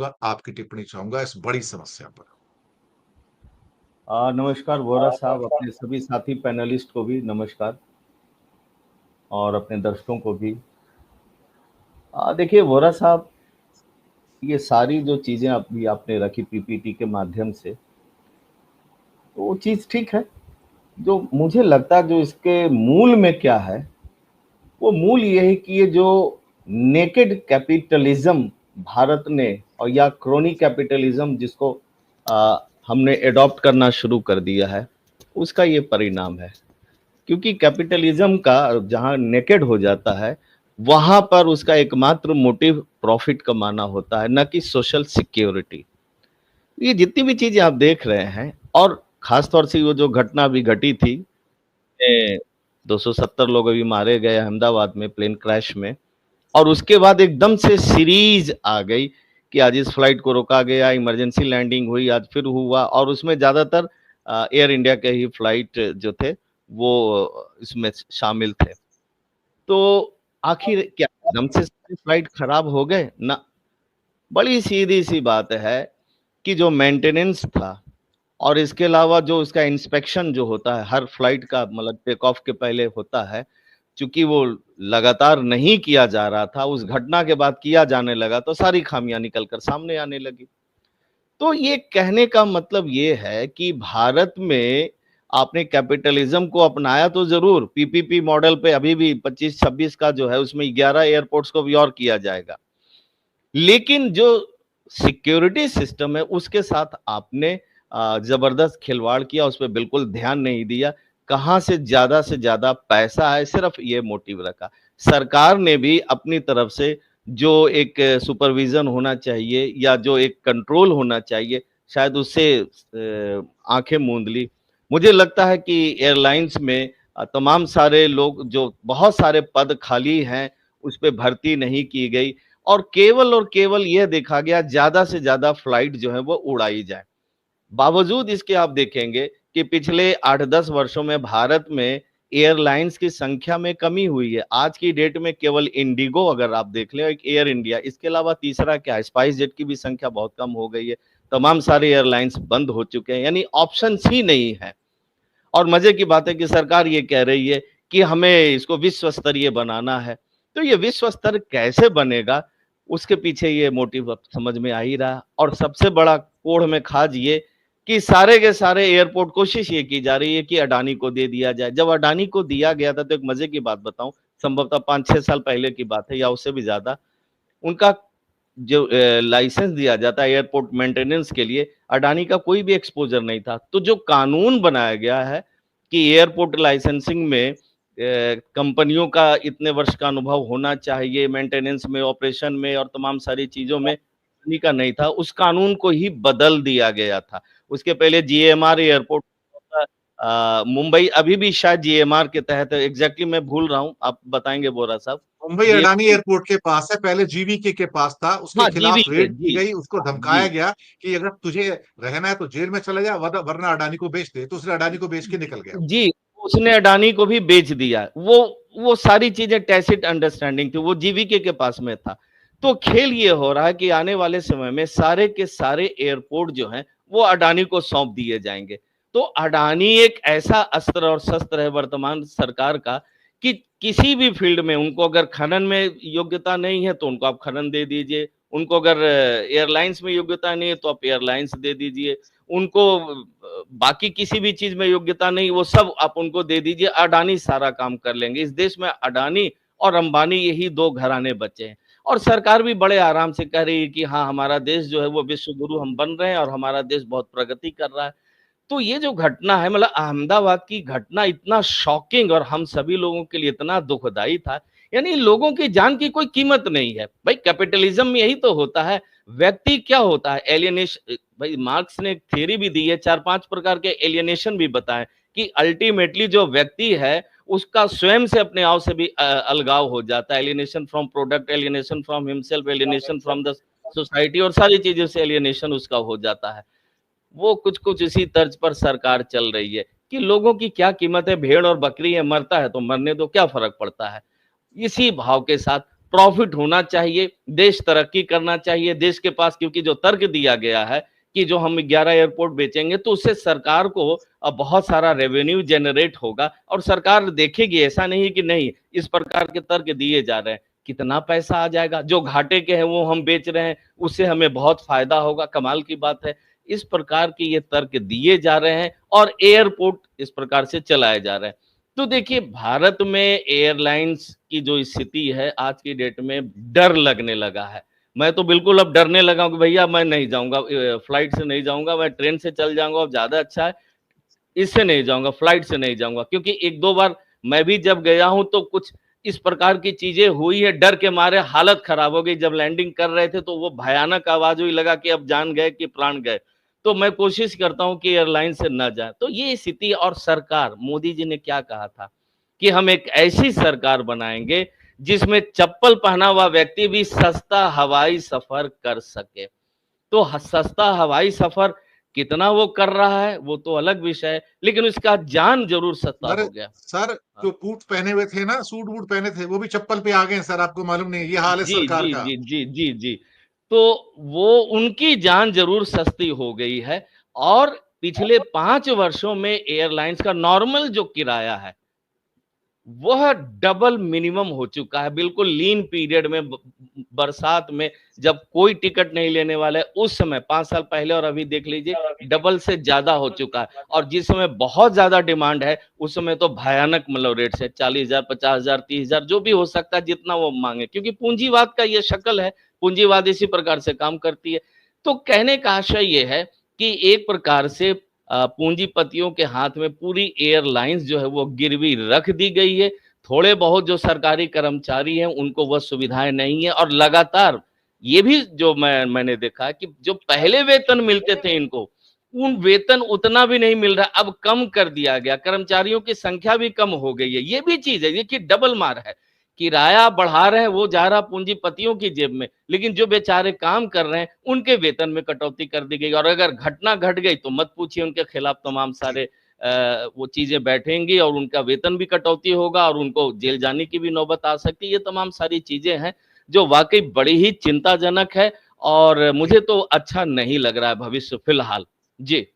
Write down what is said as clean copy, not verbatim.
आपकी टिप्पणी चाहूंगा इस बड़ी समस्या पर। नमस्कार वोरा साहब, अपने सभी साथी पैनलिस्ट को भी नमस्कार और अपने दर्शकों को भी। देखिए वोरा साहब, ये सारी जो चीज़ें अभी आपने रखी पीपीटी के माध्यम से, तो वो चीज़ ठीक है। जो मुझे लगता है जो इसके मूल में क्या है, वो मूल ये है कि ये जो नेकेड कैपिटलिज्म भारत ने और या क्रोनी कैपिटलिज्म जिसको हमने एडॉप्ट करना शुरू कर दिया है, उसका ये परिणाम है। क्योंकि कैपिटलिज्म का जहां नेकेड हो जाता है, वहां पर उसका एकमात्र मोटिव प्रॉफिट कमाना होता है, न कि सोशल सिक्योरिटी। ये जितनी भी चीजें आप देख रहे हैं, और खासतौर से वो जो घटना अभी घटी थी, 270 लोग अभी मारे गए अहमदाबाद में प्लेन क्रैश में, और उसके बाद एकदम से सीरीज आ गई कि आज इस फ्लाइट को रोका गया, इमरजेंसी लैंडिंग हुई, आज फिर हुआ, और उसमें ज्यादातर एयर इंडिया के ही फ्लाइट जो थे वो इसमें शामिल थे। तो आखिर क्या एकदम से सारे फ्लाइट खराब हो गए ना? बड़ी सीधी सी बात है कि जो मेंटेनेंस था और इसके अलावा जो उसका इंस्पेक्शन जो होता है हर फ्लाइट का, मतलब टेक ऑफ के पहले होता है, चूंकि वो लगातार नहीं किया जा रहा था, उस घटना के बाद किया जाने लगा, तो सारी खामियां निकलकर सामने आने लगी। तो ये कहने का मतलब ये है कि भारत में आपने कैपिटलिज्म को अपनाया तो जरूर, पीपीपी मॉडल पे अभी भी 25-26 का जो है उसमें 11 एयरपोर्ट्स को भी और किया जाएगा, लेकिन जो सिक्योरिटी सिस्टम है उसके साथ आपने जबरदस्त खिलवाड़ किया, उस पर बिल्कुल ध्यान नहीं दिया। कहां से ज्यादा पैसा है, सिर्फ ये मोटिव रखा। सरकार ने भी अपनी तरफ से जो एक सुपरविजन होना चाहिए या जो एक कंट्रोल होना चाहिए, शायद उससे आंखें मूंद ली। मुझे लगता है कि एयरलाइंस में तमाम सारे लोग, जो बहुत सारे पद खाली हैं, उस पर भर्ती नहीं की गई, और केवल यह देखा गया ज्यादा से ज्यादा फ्लाइट जो है वो उड़ाई जाए। बावजूद इसके आप देखेंगे कि पिछले 8-10 वर्षों में भारत में एयरलाइंस की संख्या में कमी हुई है। आज की डेट में केवल इंडिगो अगर आप देख लें, एक एयर इंडिया, इसके अलावा तीसरा क्या है, स्पाइस जेट की भी संख्या बहुत कम हो गई है। तमाम सारे एयरलाइंस बंद हो चुके हैं, यानी ऑप्शंस ही नहीं है। और मजे की बात है कि सरकार ये कह रही है कि हमें इसको विश्व स्तरीय बनाना है। तो ये विश्व स्तर कैसे बनेगा, उसके पीछे ये मोटिव अब समझ में आ ही रहा। और सबसे बड़ा कोढ़ में खाज ये कि सारे के सारे एयरपोर्ट, कोशिश ये की जा रही है कि अडानी को दे दिया जाए। जब अडानी को दिया गया था, तो एक मजे की बात बताऊं, संभवतः 5-6 साल पहले की बात है या उससे भी ज्यादा, उनका जो लाइसेंस दिया जाता है एयरपोर्ट मेंटेनेंस के लिए, अडानी का कोई भी एक्सपोजर नहीं था। तो जो कानून बनाया गया है कि एयरपोर्ट लाइसेंसिंग में कंपनियों का इतने वर्ष का अनुभव होना चाहिए, मेंटेनेंस में, ऑपरेशन में और तमाम सारी चीजों में, अडानी का नहीं था। उस कानून को ही बदल दिया गया था। उसके पहले जीएमआर एयरपोर्ट, मुंबई अभी भी शायद जीएमआर के तहत, एग्जैक्टली मैं भूल रहा हूँ, आप बताएंगे बोरा साहब। मुंबई अडानी एयरपोर्ट के पास है, पहले जीवीके के पास था, उसके हाँ, खिलाफ जीवी के, रेड की जी गई, उसको जी धमकाया गया कि अगर तुझे रहना है तो जेल में चले जा, वरना अडानी को बेच दे। तो उसने अडानी को बेच के निकल गया। जी, उसने अडानी को भी बेच दिया। वो सारी चीजें टैसिट अंडरस्टैंडिंग थी, वो जीवीके के पास में था। तो खेल ये हो रहा है कि आने वाले समय में सारे के सारे एयरपोर्ट जो हैं वो अडानी को सौंप दिए जाएंगे। तो अडानी एक ऐसा अस्त्र और शस्त्र है वर्तमान सरकार का कि किसी भी फील्ड में उनको अगर खनन में योग्यता नहीं है तो उनको आप खनन दे दीजिए, उनको अगर एयरलाइंस में योग्यता नहीं है तो आप एयरलाइंस दे दीजिए, उनको बाकी किसी भी चीज में योग्यता नहीं, वो सब आप उनको दे दीजिए, अडानी सारा काम कर लेंगे। इस देश में अडानी और अंबानी यही दो घराने बचे हैं। और सरकार भी बड़े आराम से कह रही है कि हाँ, हमारा देश जो है वो विश्व गुरु हम बन रहे हैं और हमारा देश बहुत प्रगति कर रहा है। तो ये जो घटना है, मतलब अहमदाबाद की घटना, इतना शॉकिंग और हम सभी लोगों के लिए इतना दुखदाई था। यानी लोगों की जान की कोई कीमत नहीं है भाई। कैपिटलिज्म में यही तो होता है। व्यक्ति क्या होता है, एलियनेशन। भाई मार्क्स ने एक थ्योरी भी दी है, 4-5 प्रकार के एलियनेशन भी बताए कि अल्टीमेटली जो व्यक्ति है उसका स्वयं से, अपने आप से भी अलगाव हो जाता है। Alienation from product, alienation from himself, alienation from the society, और सारी चीजों से एलियनेशन उसका हो जाता है। वो कुछ कुछ इसी तर्ज पर सरकार चल रही है कि लोगों की क्या कीमत है, भेड़ और बकरी है, मरता है तो मरने दो, क्या फर्क पड़ता है। इसी भाव के साथ प्रॉफिट होना चाहिए, देश तरक्की करना चाहिए, देश के पास क्योंकि जो तर्क दिया गया है कि जो हम 11 एयरपोर्ट बेचेंगे तो उससे सरकार को बहुत सारा रेवेन्यू जनरेट होगा और सरकार देखेगी, ऐसा नहीं कि नहीं इस प्रकार के तर्क दिए जा रहे हैं, कितना पैसा आ जाएगा, जो घाटे के हैं वो हम बेच रहे हैं, उससे हमें बहुत फायदा होगा, कमाल की बात है। इस प्रकार के ये तर्क दिए जा रहे हैं और एयरपोर्ट इस प्रकार से चलाए जा रहे हैं। तो देखिए भारत में एयरलाइंस की जो स्थिति है आज की डेट में डर लगने लगा है। मैं तो बिल्कुल अब डरने लगा हूँ कि भैया मैं नहीं जाऊंगा, फ्लाइट से नहीं जाऊंगा, मैं ट्रेन से चल जाऊंगा, अब ज्यादा अच्छा है, इससे नहीं जाऊंगा, फ्लाइट से नहीं जाऊंगा, क्योंकि एक दो बार मैं भी जब गया हूं तो कुछ इस प्रकार की चीजें हुई है, डर के मारे हालत खराब हो गई। जब लैंडिंग कर रहे थे तो वो भयानक आवाज हुई, लगा कि अब जान गए कि प्राण गए। तो मैं कोशिश करता हूं कि एयरलाइन से न जाए। तो ये स्थिति, और सरकार, मोदी जी ने क्या कहा था कि हम एक ऐसी सरकार बनाएंगे जिसमें चप्पल पहना हुआ व्यक्ति भी सस्ता हवाई सफर कर सके। तो सस्ता हवाई सफर कितना वो कर रहा है वो तो अलग विषय है, लेकिन उसका जान जरूर सस्ता अरे हो गया। सर, जो बूट पहने हुए थे ना, सूट बूट पहने थे, वो भी चप्पल पे आ गए हैं सर, आपको मालूम नहीं, ये हाल है जी सरकार जी का। जी जी जी जी। तो वो उनकी जान जरूर सस्ती हो गई है। और पिछले 5 वर्षों में एयरलाइंस का नॉर्मल जो किराया है वह डबल मिनिमम हो चुका है। बिल्कुल लीन पीरियड में, बरसात में, जब कोई टिकट नहीं लेने वाला है उस समय 5 साल पहले और अभी देख लीजिए डबल से ज्यादा हो चुका है। और जिस समय बहुत ज्यादा डिमांड है उस समय तो भयानक मतलब रेट से 40,000, 50,000, 30,000 जो भी हो सकता है जितना वो मांगे, क्योंकि पूंजीवाद का ये शक्ल है, पूंजीवाद इसी प्रकार से काम करती है। तो कहने का आशय ये है कि एक प्रकार से पूंजीपतियों के हाथ में पूरी एयरलाइंस जो है वो गिरवी रख दी गई है। थोड़े बहुत जो सरकारी कर्मचारी हैं उनको वह सुविधाएं नहीं है। और लगातार ये भी जो मैंने देखा कि जो पहले वेतन मिलते थे इनको, उन वेतन उतना भी नहीं मिल रहा, अब कम कर दिया गया, कर्मचारियों की संख्या भी कम हो गई है। ये भी चीज है, देखिए डबल मार है, किराया बढ़ा रहे हैं वो जा रहा पूंजीपतियों की जेब में, लेकिन जो बेचारे काम कर रहे हैं उनके वेतन में कटौती कर दी गई। और अगर घटना घट गई तो मत पूछिए, उनके खिलाफ तमाम सारे वो चीजें बैठेंगी और उनका वेतन भी कटौती होगा और उनको जेल जाने की भी नौबत आ सकती है। ये तमाम सारी चीजें हैं जो वाकई बड़ी ही चिंताजनक है और मुझे तो अच्छा नहीं लग रहा है भविष्य फिलहाल। जी।